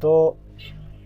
2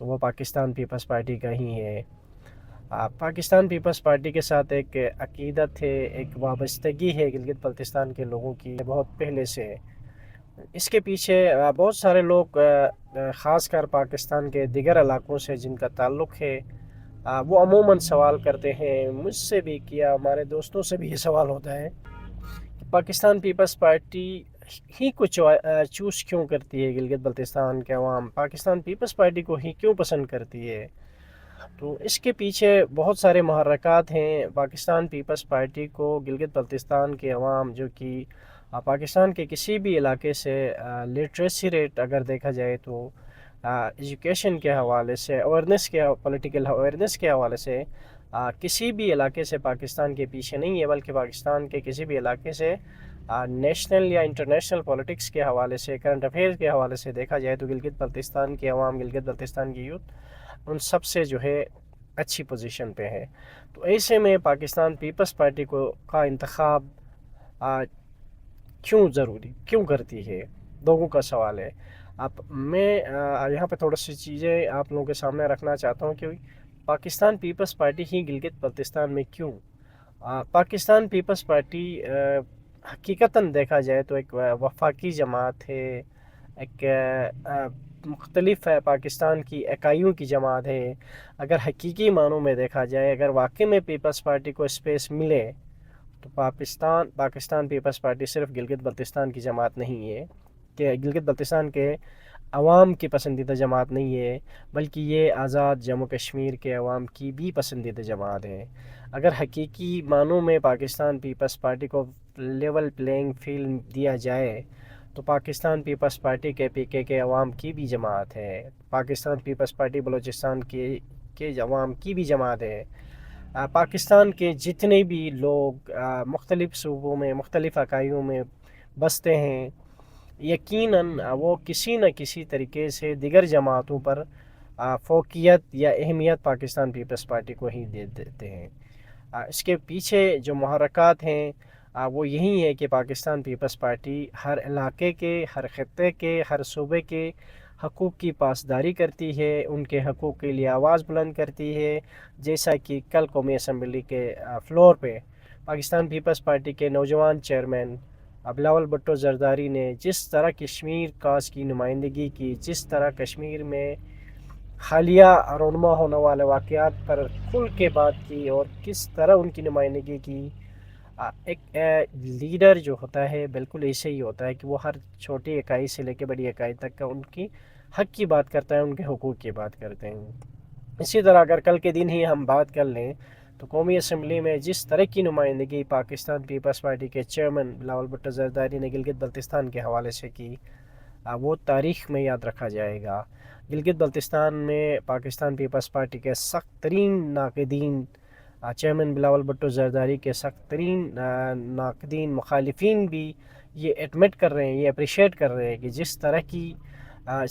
تو وہ Pakistan Peoples party کا ہی ہے۔ پاکستان پیپلز پارٹی کے ساتھ ایک عقیدت ہے، ایک وابستگی ہے گلگت بلتستان کے لوگوں کی بہت پہلے سے۔ اس کے پیچھے بہت سارے لوگ خاص کر پاکستان کے دیگر علاقوں سے جن کا تعلق ہے وہ عموماً سوال کرتے ہیں، مجھ سے بھی کیا، ہمارے دوستوں سے بھی یہ سوال ہوتا ہے کہ پاکستان پیپلز پارٹی ہی کو چوز کیوں کرتی ہے گلگت بلتستان کے عوام، پاکستان پیپلز پارٹی کو ہی کیوں پسند کرتی ہے؟ تو اس کے پیچھے بہت سارے محرکات ہیں۔ پاکستان پیپلز پارٹی کو گلگت بلتستان کے عوام جو کہ پاکستان کے کسی بھی علاقے سے لٹریسی ریٹ اگر دیکھا جائے تو ایجوکیشن کے حوالے سے، پولیٹیکل اویئرنیس کے حوالے سے کسی بھی علاقے سے پاکستان کے پیچھے نہیں ہے، بلکہ پاکستان کے کسی بھی علاقے سے نیشنل یا انٹرنیشنل پولیٹکس کے حوالے سے، کرنٹ افیئرز کے حوالے سے دیکھا جائے تو گلگت بلتستان کے عوام، گلگت بلتستان کی یوتھ ان سب سے جو ہے اچھی پوزیشن پہ ہے۔ تو ایسے میں پاکستان پیپلز پارٹی کا انتخاب کیوں کرتی ہے، لوگوں کا سوال ہے۔ اب میں یہاں پہ تھوڑا سی چیزیں آپ لوگوں کے سامنے رکھنا چاہتا ہوں کہ پاکستان پیپلز پارٹی ہی گلگت بلتستان میں کیوں؟ پاکستان پیپلز پارٹی حقیقتاً دیکھا جائے تو ایک وفاقی جماعت ہے، ایک مختلف پاکستان کی اکائیوں کی جماعت ہے۔ اگر حقیقی معنوں میں دیکھا جائے، اگر واقعی میں پیپلز پارٹی کو اسپیس ملے تو پاکستان پیپلز پارٹی صرف گلگت بلتستان کی جماعت نہیں ہے، کہ گلگت بلتستان کے عوام کی پسندیدہ جماعت نہیں ہے، بلکہ یہ آزاد جموں کشمیر کے عوام کی بھی پسندیدہ جماعت ہے۔ اگر حقیقی معنوں میں پاکستان پیپلز پارٹی کو لیول پلینگ فیلڈ دیا جائے تو پاکستان پیپلز پارٹی کے PK کے عوام کی بھی جماعت ہے، پاکستان پیپلز پارٹی بلوچستان کے عوام کی بھی جماعت ہے۔ پاکستان کے جتنے بھی لوگ مختلف صوبوں میں، مختلف اکائیوں میں بستے ہیں، یقیناً وہ کسی نہ کسی طریقے سے دیگر جماعتوں پر فوقیت یا اہمیت پاکستان پیپلز پارٹی کو ہی دیتے ہیں۔ اس کے پیچھے جو محرکات ہیں وہ یہی ہے کہ پاکستان پیپلز پارٹی ہر علاقے کے، ہر خطے کے، ہر صوبے کے حقوق کی پاسداری کرتی ہے، ان کے حقوق کے لیے آواز بلند کرتی ہے، جیسا کہ کل قومی اسمبلی کے فلور پہ پاکستان پیپلز پارٹی کے نوجوان چیئرمین بلاول بھٹو زرداری نے جس طرح کشمیر کاز کی نمائندگی کی، جس طرح کشمیر میں حالیہ رونما ہونے والے واقعات پر کھل کے بات کی اور کس طرح ان کی نمائندگی کی۔ ایک لیڈر جو ہوتا ہے بالکل ایسے ہی ہوتا ہے کہ وہ ہر چھوٹی اکائی سے لے کے بڑی اکائی تک کا ان کی حق کی بات کرتا ہے، ان کے حقوق کی بات کرتے ہیں۔ اسی طرح اگر کل کے دن ہی ہم بات کر لیں تو قومی اسمبلی میں جس طرح کی نمائندگی پاکستان پیپلز پارٹی کے چیئرمین بلاول بھٹو زرداری نے گلگت بلتستان کے حوالے سے کی، وہ تاریخ میں یاد رکھا جائے گا۔ گلگت بلتستان میں پاکستان پیپلز پارٹی کے سخت ترین ناقدین، چیئرمین بلاول بھٹو زرداری کے سخت ترین ناقدین، مخالفین بھی یہ ایڈمٹ کر رہے ہیں، یہ اپریشیٹ کر رہے ہیں کہ جس طرح کی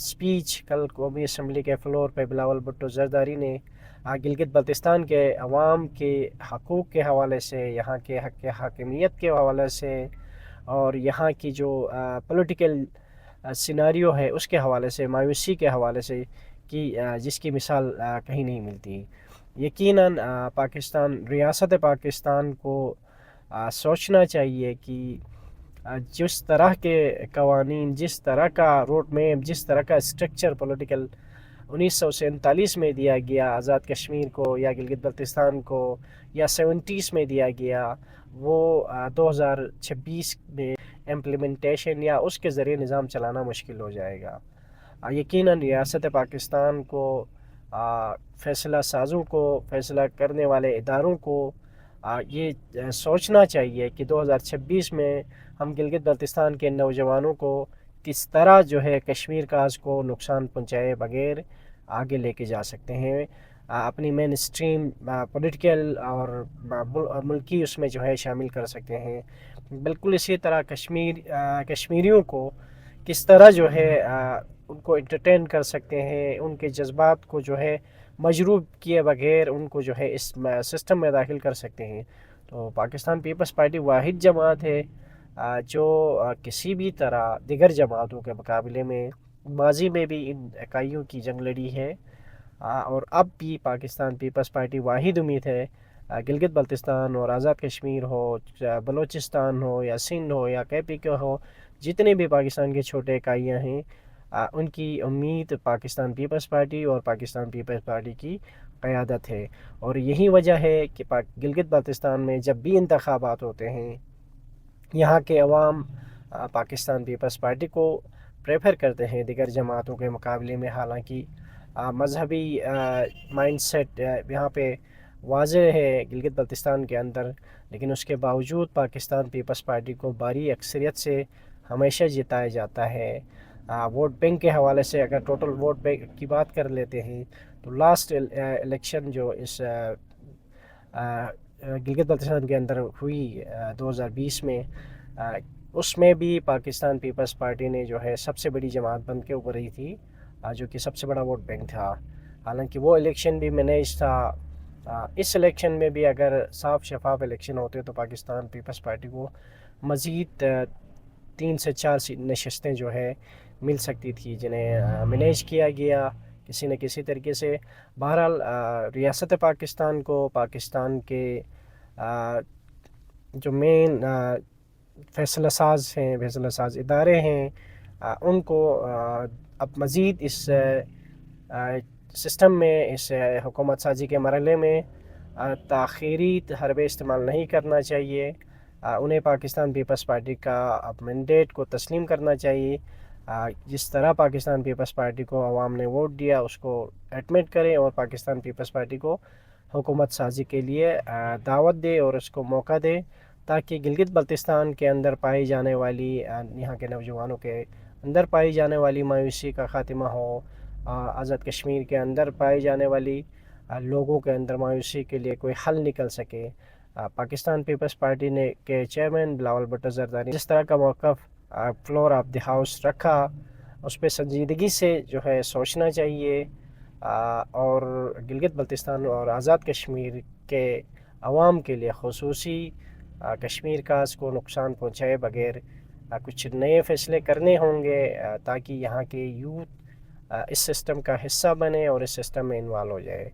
سپیچ کل قومی اسمبلی کے فلور پہ بلاول بھٹو زرداری نے گلگت بلتستان کے عوام کے حقوق کے حوالے سے، یہاں کے حق حاکمیت کے حوالے سے اور یہاں کی جو پولیٹیکل سیناریو ہے اس کے حوالے سے، مایوسی کے حوالے سے کی، جس کی مثال کہیں نہیں ملتی۔ یقیناً ریاست پاکستان کو سوچنا چاہیے کہ جس طرح کے قوانین، جس طرح کا روڈ میپ، جس طرح کا اسٹرکچر پولیٹیکل 1947 میں دیا گیا آزاد کشمیر کو یا گلگت بلتستان کو، یا 70s میں دیا گیا، وہ 2026 میں امپلیمنٹیشن یا اس کے ذریعے نظام چلانا مشکل ہو جائے گا۔ یقیناً ریاست پاکستان کو، فیصلہ سازوں کو، فیصلہ کرنے والے اداروں کو یہ سوچنا چاہیے کہ 2026 میں ہم گلگت بلتستان کے نوجوانوں کو کس طرح جو ہے کشمیر کاز کو نقصان پہنچائے بغیر آگے لے کے جا سکتے ہیں، اپنی مین اسٹریم پولیٹیکل اور ملکی اس میں جو ہے شامل کر سکتے ہیں۔ بالکل اسی طرح کشمیریوں کو کس طرح جو ہے ان کو انٹرٹین کر سکتے ہیں، ان کے جذبات کو جو ہے مجروح کیے بغیر ان کو جو ہے اس سسٹم میں داخل کر سکتے ہیں۔ تو پاکستان پیپلز پارٹی واحد جماعت ہے جو کسی بھی طرح دیگر جماعتوں کے مقابلے میں ماضی میں بھی ان اکائیوں کی جنگ لڑی ہے اور اب بھی پاکستان پیپلز پارٹی واحد امید ہے گلگت بلتستان اور آزاد کشمیر ہو، بلوچستان ہو یا سندھ ہو یا کے پی کے ہو، جتنے بھی پاکستان کے چھوٹے اکائیاں ہیں، ان کی امید پاکستان پیپلز پارٹی اور پاکستان پیپلز پارٹی کی قیادت ہے۔ اور یہی وجہ ہے کہ گلگت بلتستان میں جب بھی انتخابات ہوتے ہیں، یہاں کے عوام پاکستان پیپلز پارٹی کو پریفر کرتے ہیں دیگر جماعتوں کے مقابلے میں۔ حالانکہ مذہبی مائنڈ سیٹ یہاں پہ واضح ہے گلگت بلتستان کے اندر، لیکن اس کے باوجود پاکستان پیپلز پارٹی کو بھاری اکثریت سے ہمیشہ جتایا جاتا ہے۔ ووٹ بینک کے حوالے سے اگر ٹوٹل ووٹ بینک کی بات کر لیتے ہیں تو لاسٹ الیکشن جو اس گلگت بلتستان کے اندر ہوئی 2020 میں، اس میں بھی پاکستان پیپلز پارٹی نے جو ہے سب سے بڑی جماعت بن کے ابھری تھی، جو کہ سب سے بڑا ووٹ بینک تھا۔ حالانکہ وہ الیکشن بھی مینیج تھا۔ اس الیکشن میں بھی اگر صاف شفاف الیکشن ہوتے تو پاکستان پیپلز پارٹی کو مزید 3 سے 4 نشستیں جو ہے مل سکتی تھی، جنہیں مینیج کیا گیا کسی نہ کسی طریقے سے۔ بہرحال ریاست پاکستان کو پاکستان کے جو مین فیصلہ ساز ہیں، فیصلہ ساز ادارے ہیں، ان کو اب مزید اس سسٹم میں، اس حکومت سازی کے مرحلے میں تاخیری حربے استعمال نہیں کرنا چاہیے۔ انہیں پاکستان پیپلز پارٹی کا اب مینڈیٹ کو تسلیم کرنا چاہیے۔ جس طرح پاکستان پیپلز پارٹی کو عوام نے ووٹ دیا اس کو ایڈمٹ کریں اور پاکستان پیپلز پارٹی کو حکومت سازی کے لیے دعوت دے اور اس کو موقع دے، تاکہ گلگت بلتستان کے اندر پائی جانے والی، یہاں کے نوجوانوں کے اندر پائی جانے والی مایوسی کا خاتمہ ہو، آزاد کشمیر کے اندر پائی جانے والی لوگوں کے اندر مایوسی کے لیے کوئی حل نکل سکے۔ پاکستان پیپلز پارٹی نے کے چیئرمین بلاول بھٹو زرداری جس طرح کا موقف فلور آف دی ہاؤس رکھا، اس پہ سنجیدگی سے جو ہے سوچنا چاہیے، اور گلگت بلتستان اور آزاد کشمیر کے عوام کے لیے خصوصی کشمیر کا اس کو نقصان پہنچائے بغیر کچھ نئے فیصلے کرنے ہوں گے، تاکہ یہاں کے یوتھ اس سسٹم کا حصہ بنے اور اس سسٹم میں انوالو ہو جائے۔